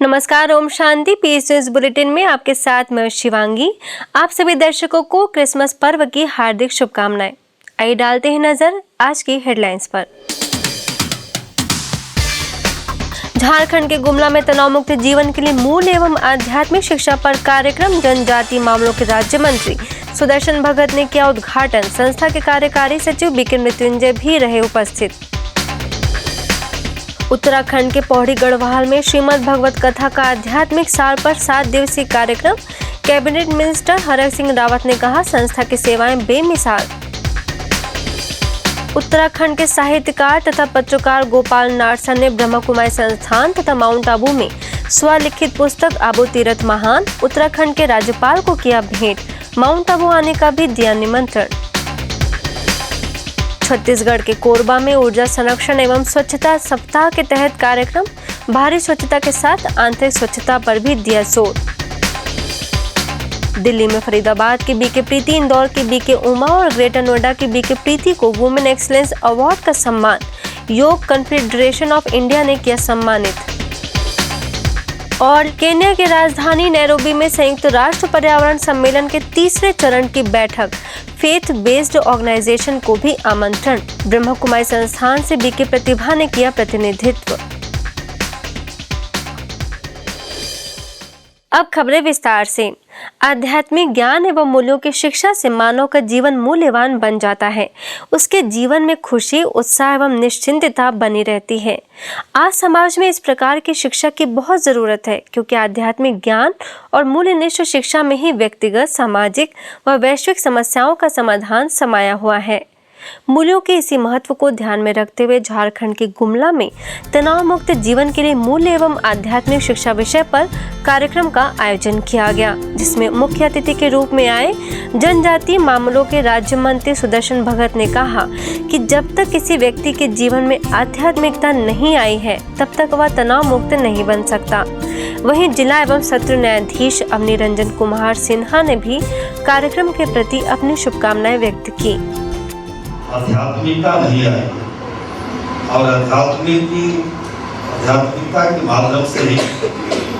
नमस्कार, Om Shanti. Piece news bulletin में आपके साथ मैं शिवांगी। आप सभी दर्शकों को क्रिसमस पर्व की हार्दिक शुभकामनाएं। आइए डालते हैं नजर आज की हेडलाइंस पर। झारखंड के गुमला में तनाव मुक्त जीवन के लिए मूल एवं आध्यात्मिक शिक्षा पर कार्यक्रम। जनजातीय मामलों के राज्य मंत्री सुदर्शन भगत ने किया उद्घाटन। संस्था के कार्यकारी सचिव बीके मृत्युंजय भी रहे उपस्थित। उत्तराखंड के पौड़ी गढ़वाल में श्रीमद् भगवत कथा का आध्यात्मिक सार पर 7 दिवसीय कार्यक्रम। कैबिनेट मिनिस्टर हरक सिंह रावत ने कहा, संस्था की सेवाएं बेमिसाल। उत्तराखंड के साहित्यकार तथा पत्रकार गोपाल नारसन ने ब्रह्म कुमारी संस्थान तथा माउंट आबू में स्वलिखित पुस्तक आबू तीरथ महान उत्तराखंड के राज्यपाल को किया भेंट। माउंट आबू आने का भी दिया निमंत्रण। छत्तीसगढ़ के कोरबा में ऊर्जा संरक्षण एवं स्वच्छता सप्ताह के तहत कार्यक्रम। भारी स्वच्छता के साथ आंतरिक स्वच्छता पर भी दिया जोर। दिल्ली में फरीदाबाद की बीके प्रीति, इंदौर की बीके उमा और ग्रेटर नोएडा की बीके प्रीति को वुमेन एक्सीलेंस अवार्ड का सम्मान। योग कॉन्फेडरेशन ऑफ इंडिया ने किया सम्मानित। और केन्या की राजधानी नैरोबी में संयुक्त राष्ट्र पर्यावरण सम्मेलन के तीसरे चरण की बैठक। फेथ बेस्ड ऑर्गेनाइजेशन को भी आमंत्रण। ब्रह्म कुमारी संस्थान से बीके प्रतिभा ने किया प्रतिनिधित्व। अब खबरें विस्तार से। आध्यात्मिक ज्ञान एवं मूल्यों की शिक्षा से मानव का जीवन मूल्यवान बन जाता है। उसके जीवन में खुशी, उत्साह एवं निश्चिंतता बनी रहती है। आज समाज में इस प्रकार की शिक्षा की बहुत जरूरत है, क्योंकि आध्यात्मिक ज्ञान और मूल्यनिष्ठ शिक्षा में ही व्यक्तिगत, सामाजिक व वैश्विक समस्याओं का समाधान समाया हुआ है। मूल्यों के इसी महत्व को ध्यान में रखते हुए झारखंड के गुमला में तनाव मुक्त जीवन के लिए मूल्य एवं आध्यात्मिक शिक्षा विषय पर कार्यक्रम का आयोजन किया गया, जिसमें मुख्य अतिथि के रूप में आए जनजातीय मामलों के राज्य मंत्री सुदर्शन भगत ने कहा कि जब तक किसी व्यक्ति के जीवन में आध्यात्मिकता नहीं आई है, तब तक वह तनाव मुक्त नहीं बन सकता। वहीं जिला एवं सत्र न्यायाधीश अवनी रंजन कुमार सिन्हा ने भी कार्यक्रम के प्रति अपनी शुभकामनाएं व्यक्त की। आध्यात्मिकता नहीं आई और आध्यात्मिकता के माध्यम से ही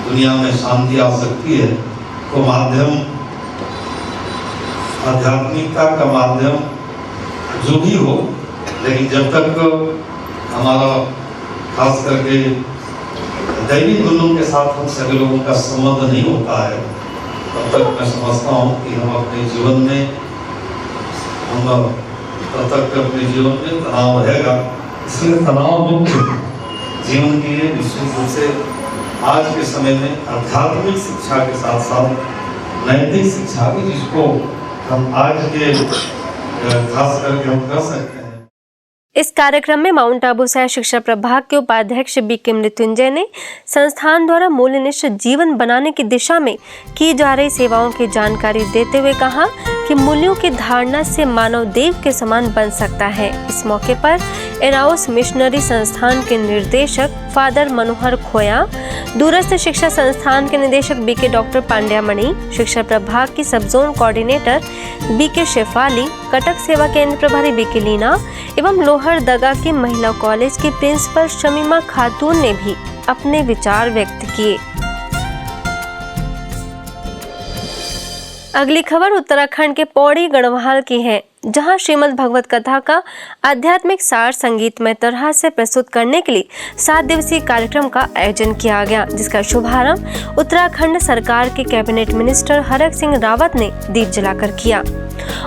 दुनिया में शांति आ सकती है। तो माध्यम, आध्यात्मिकता का माध्यम जो भी हो, लेकिन जब तक हमारा खास करके दैवी मूल्यों के साथ हम सभी लोगों का संबंध नहीं होता है, तब तक मैं समझता हूँ कि हम अपने जीवन में तब तक अपने जीवन में तनाव रहेगा। इसलिए तनाव मुक्त जीवन के लिए निश्चित रूप से आज के समय में आध्यात्मिक शिक्षा के साथ साथ नैतिक शिक्षा भी, जिसको हम आज के खास करके हम कर सकते हैं। इस कार्यक्रम में माउंट आबू सह शिक्षा प्रभाग के उपाध्यक्ष बीके मृत्युंजय ने संस्थान द्वारा मूल्यनिष्ठ जीवन बनाने की दिशा में की जा रही सेवाओं की जानकारी देते हुए कहा कि मूल्यों की धारणा से मानव देव के समान बन सकता है। इस मौके पर एनाउस मिशनरी संस्थान के निर्देशक फादर मनोहर खोया, दूरस्थ शिक्षा संस्थान के निदेशक बीके डॉक्टर पांड्यामणि, शिक्षा प्रभाग की sub zone coordinator BK Shefali, Cuttack सेवा केंद्र प्रभारी बीके लीना एवं लोहरदगा की महिला कॉलेज की प्रिंसिपल शमीमा खातून ने भी अपने विचार व्यक्त किए। अगली खबर उत्तराखंड के पौड़ी गढ़वाल की है, जहां श्रीमद् भगवत कथा का आध्यात्मिक सार संगीतमय तरह से प्रस्तुत करने के लिए 7 दिवसीय कार्यक्रम का आयोजन किया गया, जिसका शुभारंभ उत्तराखंड सरकार के कैबिनेट मिनिस्टर हरक सिंह रावत ने दीप जलाकर किया।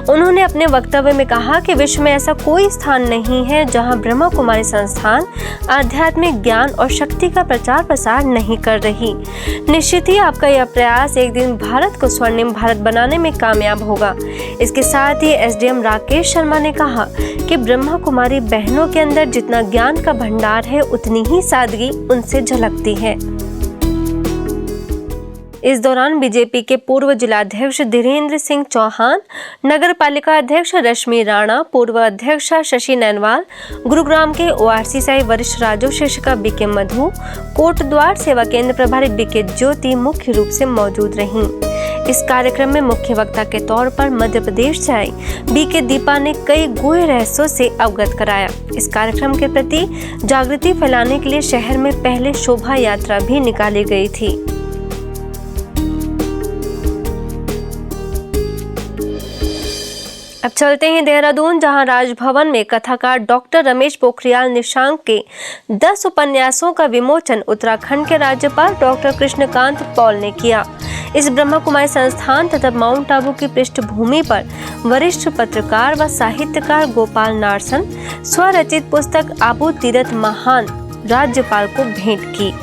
उन्होंने अपने वक्तव्य में कहा कि विश्व में ऐसा कोई स्थान नहीं है जहां ब्रह्म कुमारी संस्थान आध्यात्मिक ज्ञान और शक्ति का प्रचार प्रसार नहीं कर रही। निश्चित ही आपका यह प्रयास एक दिन भारत को स्वर्णिम भारत बनाने में कामयाब होगा। इसके साथ ही एसडीएम राकेश शर्मा ने कहा कि ब्रह्म कुमारी बहनों के अंदर जितना ज्ञान का भंडार है, उतनी ही सादगी उनसे झलकती है। इस दौरान बीजेपी के पूर्व जिलाध्यक्ष धीरेन्द्र सिंह चौहान, नगर पालिका अध्यक्ष रश्मि राणा, पूर्व अध्यक्षा शशि नैनवाल, गुरुग्राम के ओआरसीआई वरिष्ठ राजो शिक्षिका बीके मधु, कोटद्वार सेवा केंद्र प्रभारी बीके ज्योति मुख्य रूप से मौजूद रहीं। इस कार्यक्रम में मुख्य वक्ता के तौर पर मध्य प्रदेश से आई बीके दीपा ने कई गूढ़ रहस्यों से अवगत कराया। इस कार्यक्रम के प्रति जागृति फैलाने के लिए शहर में पहले शोभा यात्रा भी निकाली गई थी। अब चलते हैं देहरादून, जहां राजभवन में कथाकार डॉक्टर रमेश पोखरियाल निशंक के 10 उपन्यासों का विमोचन उत्तराखंड के राज्यपाल डॉक्टर कृष्णकांत पॉल ने किया। इस ब्रह्मा कुमारी संस्थान तथा माउंट आबू की पृष्ठभूमि पर वरिष्ठ पत्रकार व साहित्यकार गोपाल नारसन स्वरचित पुस्तक आबू तीरथ महान राज्यपाल को भेंट की।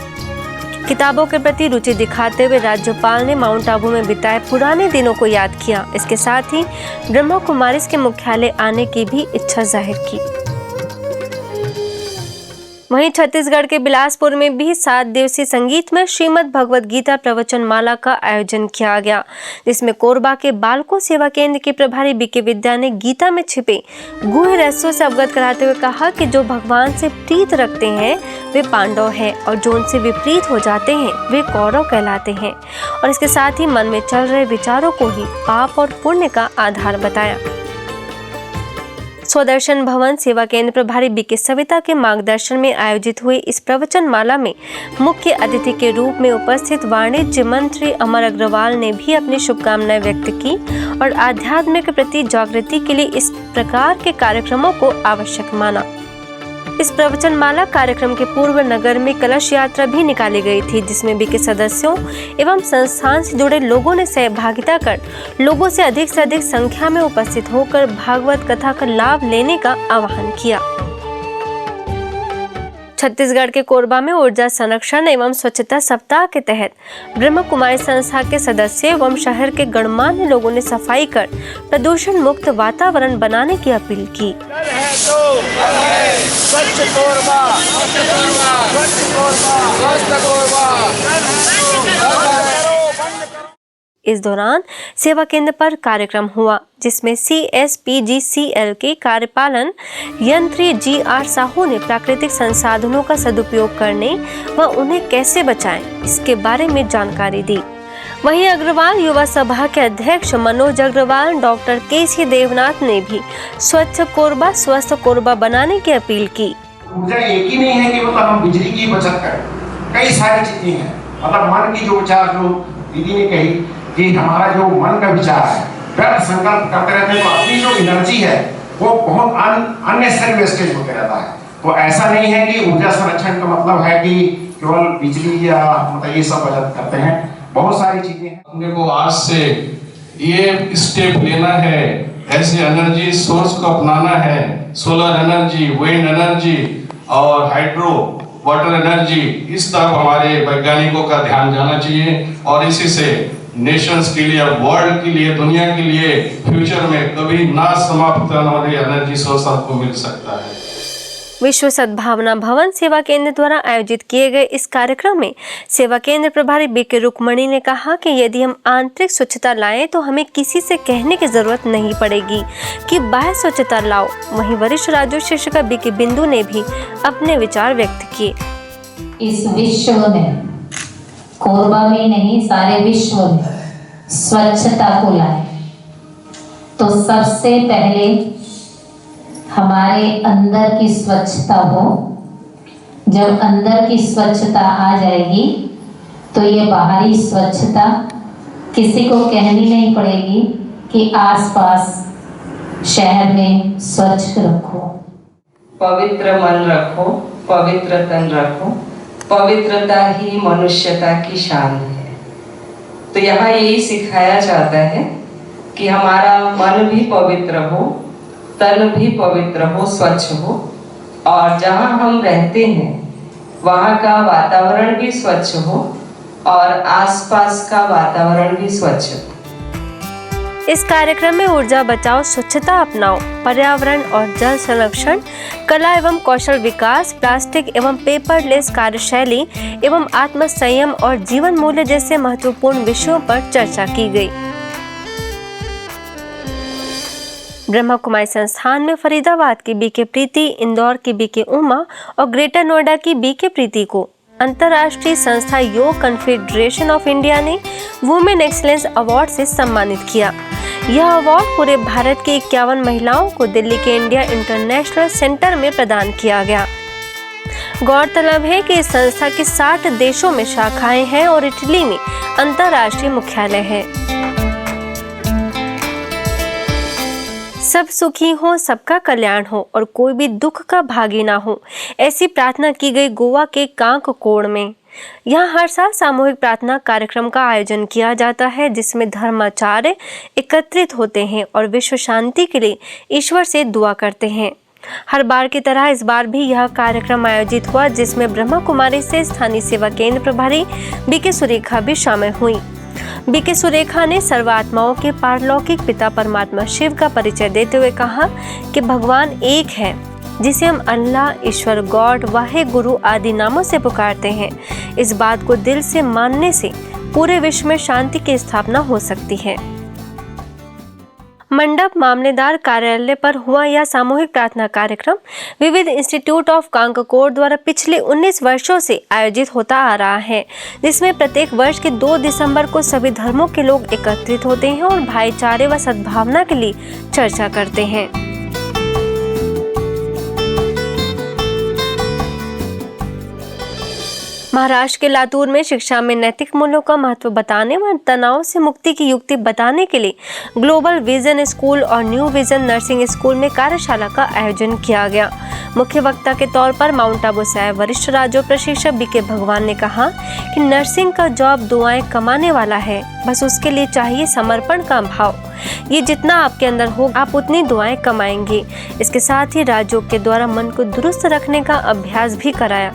किताबों के प्रति रुचि दिखाते हुए राज्यपाल ने माउंट आबू में बिताए पुराने दिनों को याद किया। इसके साथ ही ब्रह्मा कुमारीज के मुख्यालय आने की भी इच्छा जाहिर की। वहीं छत्तीसगढ़ के बिलासपुर में भी 7 दिवसीय संगीतमय श्रीमद् भगवद गीता प्रवचन माला का आयोजन किया गया, जिसमें कोरबा के बालको सेवा केंद्र के प्रभारी बीके विद्या ने गीता में छिपे गूढ़ रहस्यों से अवगत कराते हुए कहा कि जो भगवान से प्रीत रखते हैं वे पांडव हैं और जो उनसे विपरीत हो जाते हैं वे कौरव कहलाते हैं। और इसके साथ ही मन में चल रहे विचारों को ही पाप और पुण्य का आधार बताया। स्वदर्शन भवन सेवा केंद्र प्रभारी बीके सविता के मार्गदर्शन में आयोजित हुई इस प्रवचन माला में मुख्य अतिथि के रूप में उपस्थित वाणिज्य मंत्री अमर अग्रवाल ने भी अपनी शुभकामनाएं व्यक्त की और आध्यात्म के प्रति जागृति के लिए इस प्रकार के कार्यक्रमों को आवश्यक माना। इस प्रवचन माला कार्यक्रम के पूर्व नगर में कलश यात्रा भी निकाली गई थी, जिसमें बीके सदस्यों एवं संस्थान से जुड़े लोगों ने सहभागिता कर लोगों से अधिक संख्या में उपस्थित होकर भागवत कथा का लाभ लेने का आह्वान किया। छत्तीसगढ़ के कोरबा में ऊर्जा संरक्षण एवं स्वच्छता सप्ताह के तहत ब्रह्मा कुमारी संस्था के सदस्य एवं शहर के गणमान्य लोगों ने सफाई कर प्रदूषण मुक्त वातावरण बनाने की अपील की। इस दौरान सेवा केंद्र पर कार्यक्रम हुआ, जिसमें CSPGCL के कार्यपालन यंत्री GR साहू ने प्राकृतिक संसाधनों का सदुपयोग करने व उन्हें कैसे बचाएं इसके बारे में जानकारी दी। वहीं अग्रवाल युवा सभा के अध्यक्ष मनोज अग्रवाल, डॉक्टर KC देवनाथ ने भी स्वच्छ कोरबा स्वस्थ कोरबा बनाने की अपील की। ऊर्जा एक ही नहीं है कि मतलब हम बिजली की बचत करें, कई सारी चीजें हैं। मतलब मन की जो विचार जो दीदी ने कही कि हमारा जो मन का विचार है व्यर्थ संकल्प करते रहते हैं, तो अपनी जो एनर्जी है वो बहुत अननेसेसरी वेस्टेज होते रहता है। तो ऐसा नहीं है कि ऊर्जा संरक्षण का मतलब है कि केवल बिजली या मतलब ये सब बचत करते हैं, बहुत सारी चीजें हैं। अपने को आज से ये स्टेप लेना है, ऐसे एनर्जी सोर्स को अपनाना है, सोलर एनर्जी, विंड एनर्जी और हाइड्रो वाटर एनर्जी, इस तरफ हमारे वैज्ञानिकों का ध्यान जाना चाहिए और इसी से नेशंस के लिए, वर्ल्ड के लिए, दुनिया के लिए फ्यूचर में कभी ना समाप्त होने वाली एनर्जी सोर्स आपको मिल सकता है। विश्व सद्भावना भवन सेवा केंद्र द्वारा आयोजित किए गए इस कार्यक्रम में सेवा केंद्र प्रभारी बीके रुक्मणी ने कहा कि यदि हम आंतरिक स्वच्छता लाएं तो हमें किसी से कहने की जरूरत नहीं पड़ेगी कि बाह्य स्वच्छता लाओ। वहीं वरिष्ठ राज्य शिक्षिका बीके बिंदु ने भी अपने विचार व्यक्त किए। इस विश्व में, कोरबा में नहीं सारे विश्व में स्वच्छता को लाए तो सबसे पहले हमारे अंदर की स्वच्छता हो। जब अंदर की स्वच्छता आ जाएगी तो ये बाहरी स्वच्छता किसी को कहनी नहीं पड़ेगी कि आसपास शहर में स्वच्छ रखो, पवित्र मन रखो, पवित्र तन रखो, पवित्रता ही मनुष्यता की शान है। तो यहाँ यही सिखाया जाता है कि हमारा मन भी पवित्र हो, तन भी पवित्र हो, स्वच्छ हो और जहाँ हम रहते हैं वहाँ का वातावरण भी स्वच्छ हो और आसपास का वातावरण भी स्वच्छ हो। इस कार्यक्रम में ऊर्जा बचाओ, स्वच्छता अपनाओ, पर्यावरण और जल संरक्षण, कला एवं कौशल विकास, प्लास्टिक एवं पेपरलेस कार्यशैली एवं आत्म संयम और जीवन मूल्य जैसे महत्वपूर्ण विषयों पर चर्चा की गई। ब्रह्मा कुमारी संस्थान में फरीदाबाद की बीके प्रीति, इंदौर की बीके उमा और ग्रेटर नोएडा की बीके प्रीति को अंतर्राष्ट्रीय संस्था योग कन्फेडरेशन ऑफ इंडिया ने वुमेन एक्सीलेंस अवार्ड से सम्मानित किया। यह अवार्ड पूरे भारत की 51 महिलाओं को दिल्ली के इंडिया इंटरनेशनल सेंटर में प्रदान किया गया। गौरतलब है कि इस संस्था की 60 देशों में शाखाएं हैं और इटली में अंतर्राष्ट्रीय मुख्यालय है। सब सुखी हो, सबका कल्याण हो और कोई भी दुख का भागी ना हो, ऐसी प्रार्थना की गई गोवा के कांककोण में। यहाँ हर साल सामूहिक प्रार्थना कार्यक्रम का आयोजन किया जाता है, जिसमें धर्माचार्य एकत्रित होते हैं और विश्व शांति के लिए ईश्वर से दुआ करते हैं। हर बार की तरह इस बार भी यह कार्यक्रम आयोजित हुआ, जिसमें ब्रह्मा कुमारी से स्थानीय सेवा केंद्र प्रभारी बीके सुरेखा भी शामिल हुई। बीके सुरेखा ने सर्वात्माओं के पारलौकिक पिता परमात्मा शिव का परिचय देते हुए कहा कि भगवान एक है, जिसे हम अल्लाह, ईश्वर, गॉड, वाहे गुरु आदि नामों से पुकारते हैं। इस बात को दिल से मानने से पूरे विश्व में शांति की स्थापना हो सकती है। मंडप मामलेदार कार्यालय पर हुआ यह सामूहिक प्रार्थना कार्यक्रम विविध इंस्टीट्यूट ऑफ कांककोण द्वारा पिछले 19 वर्षों से आयोजित होता आ रहा है, जिसमें प्रत्येक वर्ष के 2 दिसंबर को सभी धर्मों के लोग एकत्रित होते हैं और भाईचारे व सद्भावना के लिए चर्चा करते हैं। महाराष्ट्र के लातूर में शिक्षा में नैतिक मूल्यों का महत्व बताने व तनाव से मुक्ति की युक्ति बताने के लिए ग्लोबल विजन स्कूल और न्यू विजन नर्सिंग स्कूल में कार्यशाला का आयोजन किया गया। मुख्य वक्ता के तौर पर माउंट आबू से वरिष्ठ राजयोग प्रशिक्षक बीके भगवान ने कहा कि नर्सिंग का जॉब दुआएं कमाने वाला है, बस उसके लिए चाहिए समर्पण का भाव। ये जितना आपके अंदर हो, आप उतनी दुआएं कमाएंगे। इसके साथ ही राजयोग के द्वारा मन को दुरुस्त रखने का अभ्यास भी कराया।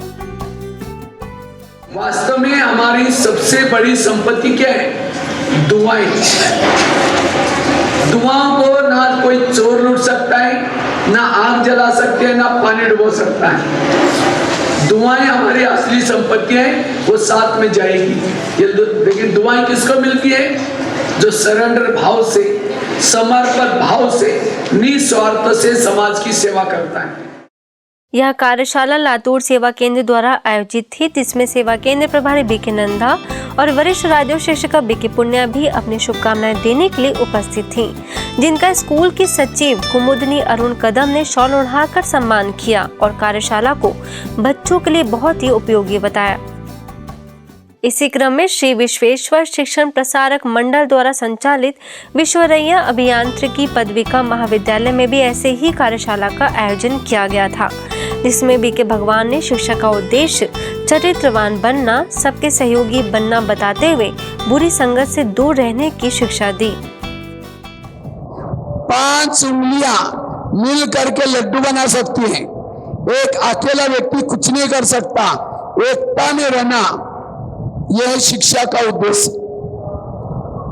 वास्तव में हमारी सबसे बड़ी संपत्ति क्या है? दुआएं। दुआओं को ना कोई चोर लूट सकता है, ना आग जला सकते हैं, ना पानी डुबो सकता है। दुआएं हमारी असली संपत्ति है, वो साथ में जाएगी। ये लेकिन दुआएं किसको मिलती है? जो सरेंडर भाव से, समर्पण भाव से, निस्वार्थ से समाज की सेवा करता है। यह कार्यशाला लातूर सेवा केंद्र द्वारा आयोजित थी, जिसमें सेवा केंद्र प्रभारी बीके नंदा और वरिष्ठ राजयोग शिक्षिका बीके पुण्या भी अपनी शुभकामनाएं देने के लिए उपस्थित थीं, जिनका स्कूल की सचिव कुमुदनी अरुण कदम ने शॉल ओढ़ाकर सम्मान किया और कार्यशाला को बच्चों के लिए बहुत ही उपयोगी बताया। इसी क्रम में श्री विश्वेश्वर शिक्षण प्रसारक मंडल द्वारा संचालित विश्वरैया अभियांत्रिकी पदविका महाविद्यालय में भी ऐसे ही कार्यशाला का आयोजन किया गया था, जिसमें बीके भगवान ने शिक्षा का उद्देश्य चरित्रवान बनना, सबके सहयोगी बनना बताते हुए बुरी संगत से दूर रहने की शिक्षा दी। 5 उंगलियां मिल करके लड्डू बना सकती हैं। एक अकेला व्यक्ति कुछ नहीं कर सकता। एकता में रहना, यह है शिक्षा का उद्देश्य।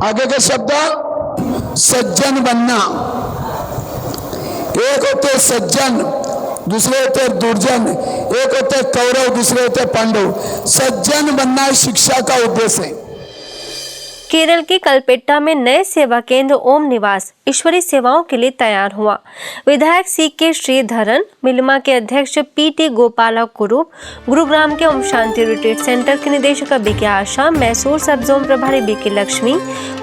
आगे के शब्द, सज्जन बनना। एक होते सज्जन, दूसरे होते दुर्जन। एक होते कौरव, दूसरे होते पांडव। सज्जन बनना शिक्षा का उद्देश्य है। केरल के कलपेट्टा में नए सेवा केंद्र ओम निवास ईश्वरीय सेवाओं के लिए तैयार हुआ। विधायक CK श्रीधरन, मिलमा के अध्यक्ष PT गोपाला कुरूप, गुरुग्राम के ओम शांति रिट्रीट सेंटर के निदेशक BK आशा, मैसूर सब जोन प्रभारी BK लक्ष्मी,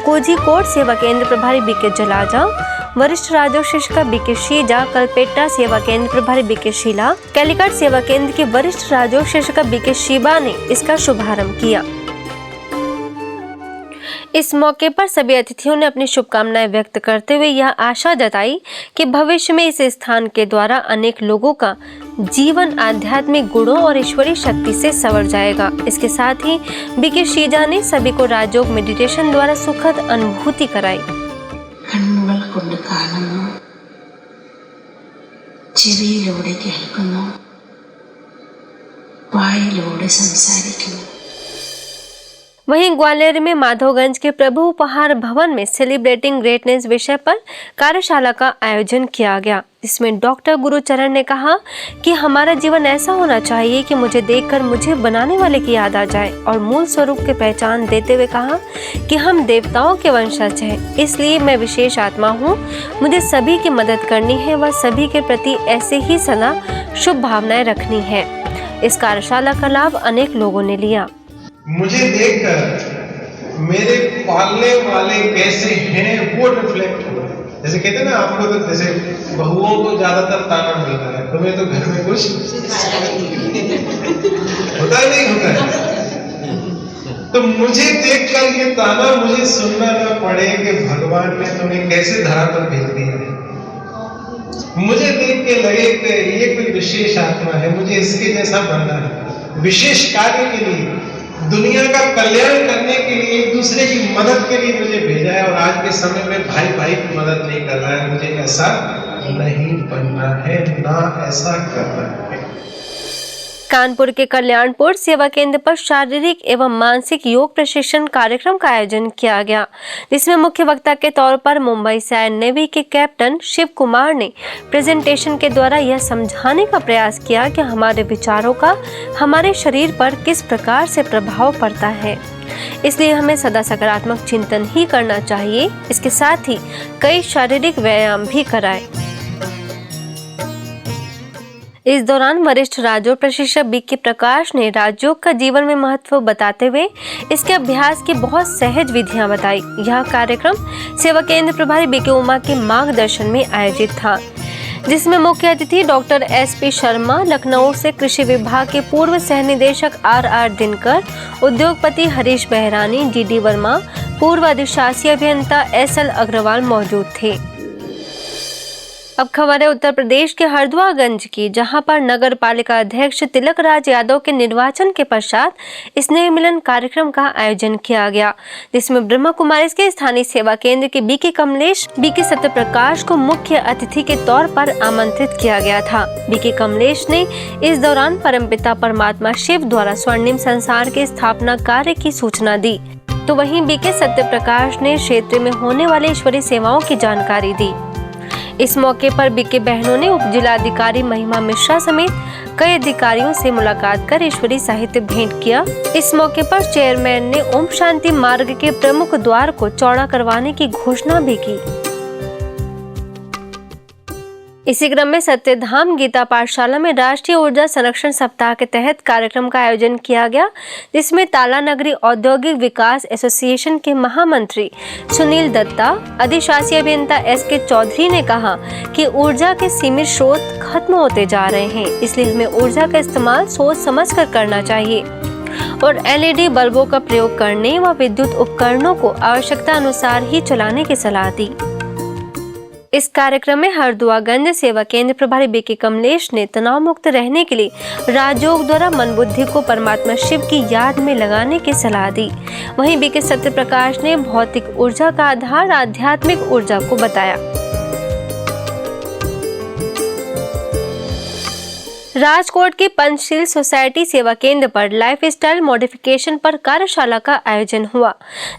कोझिकोड सेवा केंद्र प्रभारी BK जलाजा, वरिष्ठ राजयोग शिक्षिका BK शीजा, कलपेट्टा सेवा केंद्र प्रभारी BK शीला, कैलिकट सेवा केंद्र की वरिष्ठ राजयोग शिक्षिका BK शिबा ने इसका शुभारंभ किया। इस मौके पर सभी अतिथियों ने अपनी शुभकामनाएं व्यक्त करते हुए यह आशा जताई कि भविष्य में इस स्थान के द्वारा अनेक लोगों का जीवन आध्यात्मिक गुणों और ईश्वरीय शक्ति से संवर जाएगा। इसके साथ ही BK शीजा ने सभी को राजयोग मेडिटेशन द्वारा सुखद अनुभूति कराई। वहीं ग्वालियर में माधवगंज के प्रभु उपहार भवन में सेलिब्रेटिंग ग्रेटनेस विषय पर कार्यशाला का आयोजन किया गया, जिसमें डॉक्टर गुरुचरण ने कहा कि हमारा जीवन ऐसा होना चाहिए कि मुझे देखकर मुझे बनाने वाले की याद आ जाए, और मूल स्वरूप की पहचान देते हुए कहा कि हम देवताओं के वंशज हैं, इसलिए मैं विशेष आत्मा हूँ। मुझे सभी की मदद करनी है व सभी के प्रति ऐसे ही सदा शुभ भावनाएं रखनी है। इस कार्यशाला का लाभ अनेक लोगों ने लिया। मुझे देखकर मेरे पालने वाले कैसे हैं वो रिफ्लेक्ट हो। जैसे कहते हैं ना, आपको तो जैसे बहुओं को ज्यादातर ताना मिलता है, तुम्हें तो घर में कुछ होता है नहीं होता है। तो मुझे देखकर ये ताना मुझे सुनना ना पड़े कि भगवान ने तुम्हें कैसे धरा पर भेज दिया है। मुझे देख के लगे कि ये कोई विशेष आत्मा है, मुझे इसके जैसा बनना है, विशेष कार्य के लिए, दुनिया का कल्याण करने के लिए, एक दूसरे की मदद के लिए मुझे भेजा है। और आज के समय में भाई भाई की मदद नहीं कर रहा है, मुझे ऐसा नहीं बनना है, ना ऐसा करना है। कानपुर के कल्याणपुर सेवा केंद्र पर शारीरिक एवं मानसिक योग प्रशिक्षण कार्यक्रम का आयोजन किया गया, जिसमें मुख्य वक्ता के तौर पर मुंबई से आए नेवी के कैप्टन शिव कुमार ने प्रेजेंटेशन के द्वारा यह समझाने का प्रयास किया कि हमारे विचारों का हमारे शरीर पर किस प्रकार से प्रभाव पड़ता है। इसलिए हमें सदा सकारात्मक चिंतन ही करना चाहिए। इसके साथ ही कई शारीरिक व्यायाम भी कराए। इस दौरान वरिष्ठ राजयोग प्रशिक्षक बीके प्रकाश ने राजयोग का जीवन में महत्व बताते हुए इसके अभ्यास की बहुत सहज विधियां बताई। यह कार्यक्रम सेवा केंद्र प्रभारी बीके उमा के मार्गदर्शन में आयोजित था, जिसमें मुख्य अतिथि डॉक्टर SP शर्मा, लखनऊ से कृषि विभाग के पूर्व सह निदेशक RR दिनकर, उद्योगपति हरीश बहरानी, GD वर्मा, पूर्व अधिशासी अभियंता SL अग्रवाल मौजूद थे। अब खबर है उत्तर प्रदेश के हरदुआगंज की, जहां पर नगर पालिका अध्यक्ष तिलक राज यादव के निर्वाचन के पश्चात स्नेह मिलन कार्यक्रम का आयोजन किया गया, जिसमें ब्रह्मा कुमारी के स्थानीय सेवा केंद्र के बीके कमलेश, बीके सत्यप्रकाश को मुख्य अतिथि के तौर पर आमंत्रित किया गया था। बीके कमलेश ने इस दौरान परमपिता परमात्मा शिव द्वारा स्वर्णिम संसार के स्थापना कार्य की सूचना दी, तो वहीं बीके सत्यप्रकाश ने क्षेत्र में होने वाले ईश्वरीय सेवाओं की जानकारी दी। इस मौके पर बीके बहनों ने उप जिलाधिकारी महिमा मिश्रा समेत कई अधिकारियों से मुलाकात कर ईश्वरीय साहित्य भेंट किया। इस मौके पर चेयरमैन ने ओम शांति मार्ग के प्रमुख द्वार को चौड़ा करवाने की घोषणा भी की। इसी क्रम में सत्यधाम गीता पाठशाला में राष्ट्रीय ऊर्जा संरक्षण सप्ताह के तहत कार्यक्रम का आयोजन किया गया, जिसमें ताला नगरी औद्योगिक विकास एसोसिएशन के महामंत्री सुनील दत्ता, अधिशासी अभियंता SK चौधरी ने कहा कि ऊर्जा के सीमित स्रोत खत्म होते जा रहे हैं, इसलिए हमें ऊर्जा का इस्तेमाल सोच समझकर करना चाहिए और LED बल्बों का प्रयोग करने व विद्युत उपकरणों को आवश्यकता अनुसार ही चलाने की सलाह दी। इस कार्यक्रम में हरदुआगंज सेवा केंद्र प्रभारी बीके कमलेश ने तनाव मुक्त रहने के लिए राजयोग द्वारा मन बुद्धि को परमात्मा शिव की याद में लगाने की सलाह दी। वहीं बीके सत्यप्रकाश ने भौतिक ऊर्जा का आधार आध्यात्मिक ऊर्जा को बताया। राजकोट की पंचशील सोसाइटी सेवा केंद्र पर लाइफ स्टाइल मॉडिफिकेशन पर कार्यशाला का आयोजन हुआ,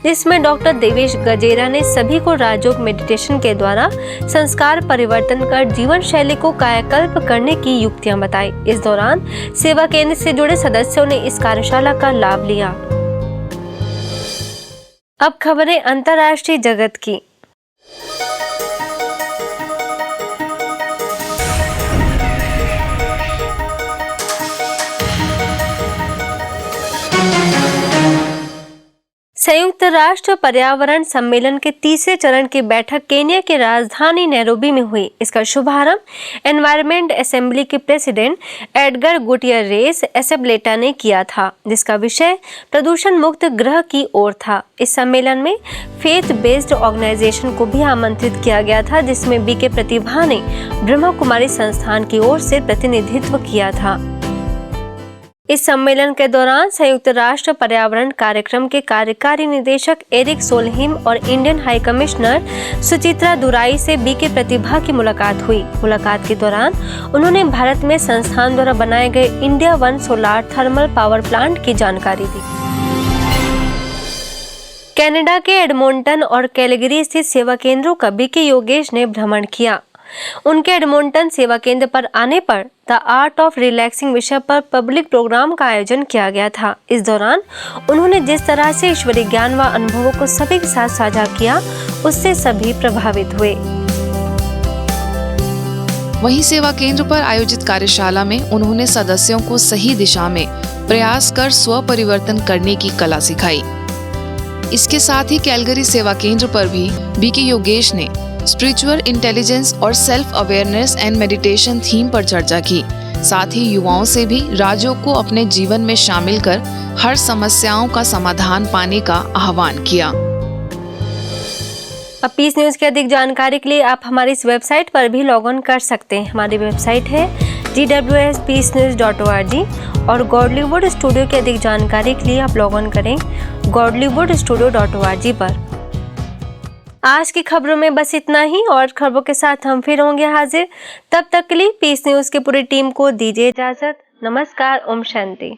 जिसमें डॉक्टर देवेश गजेरा ने सभी को राजयोग मेडिटेशन के द्वारा संस्कार परिवर्तन कर जीवन शैली को कायाकल्प करने की युक्तियां बताई। इस दौरान सेवा केंद्र से जुड़े सदस्यों ने इस कार्यशाला का लाभ लिया। अब खबरें अंतर्राष्ट्रीय जगत की। संयुक्त राष्ट्र पर्यावरण सम्मेलन के तीसरे चरण की बैठक केन्या की राजधानी नैरोबी में हुई। इसका शुभारंभ एनवायरनमेंट असेंबली के प्रेसिडेंट एडगर गुटियरेस एसेब्लेटा ने किया था, जिसका विषय प्रदूषण मुक्त ग्रह की ओर था। इस सम्मेलन में फेथ बेस्ड ऑर्गेनाइजेशन को भी आमंत्रित किया गया था, जिसमें बीके प्रतिभा ने ब्रह्मा कुमारी संस्थान की ओर से प्रतिनिधित्व किया था। इस सम्मेलन के दौरान संयुक्त राष्ट्र पर्यावरण कार्यक्रम के कार्यकारी निदेशक एरिक सोलहिम और इंडियन हाई कमिश्नर सुचित्रा दुराई से बीके प्रतिभा की मुलाकात हुई। मुलाकात के दौरान उन्होंने भारत में संस्थान द्वारा बनाए गए India 1 solar thermal power plant की जानकारी दी। कनाडा के एडमोंटन और कैलगरी स्थित सेवा केंद्रों का बीके योगेश ने भ्रमण किया। उनके एडमोंटन सेवा केंद्र पर आने पर द आर्ट ऑफ रिलैक्सिंग विषय पर पब्लिक प्रोग्राम का आयोजन किया गया था। इस दौरान उन्होंने जिस तरह से ईश्वरीय ज्ञान व अनुभवों को सभी के साथ साझा किया, उससे सभी प्रभावित हुए। वहीं सेवा केंद्र पर आयोजित कार्यशाला में उन्होंने सदस्यों को सही दिशा में प्रयास कर स्व परिवर्तन करने की कला सिखाई। इसके साथ ही कैलगरी सेवा केंद्र पर भी बीके योगेश ने स्पिरिचुअल इंटेलिजेंस और self awareness and meditation theme पर चर्चा की। साथ ही युवाओं से भी राजयोग को अपने जीवन में शामिल कर हर समस्याओं का समाधान पाने का आह्वान किया। अब पीस न्यूज़ की अधिक जानकारी के लिए आप हमारी इस वेबसाइट पर भी लॉग ऑन कर सकते हैं। हमारी वेबसाइट है gwspeacenews.org और गॉडलीवुड स्टूडियो की अधिक जानकारी के लिए आप लॉग ऑन करें godlywoodstudio.org पर। आज की खबरों में बस इतना ही और खबरों के साथ हम फिर होंगे हाजिर। तब तक के लिए पीस न्यूज़ की पूरी टीम को दीजिए इजाज़त। नमस्कार, ओम शांति।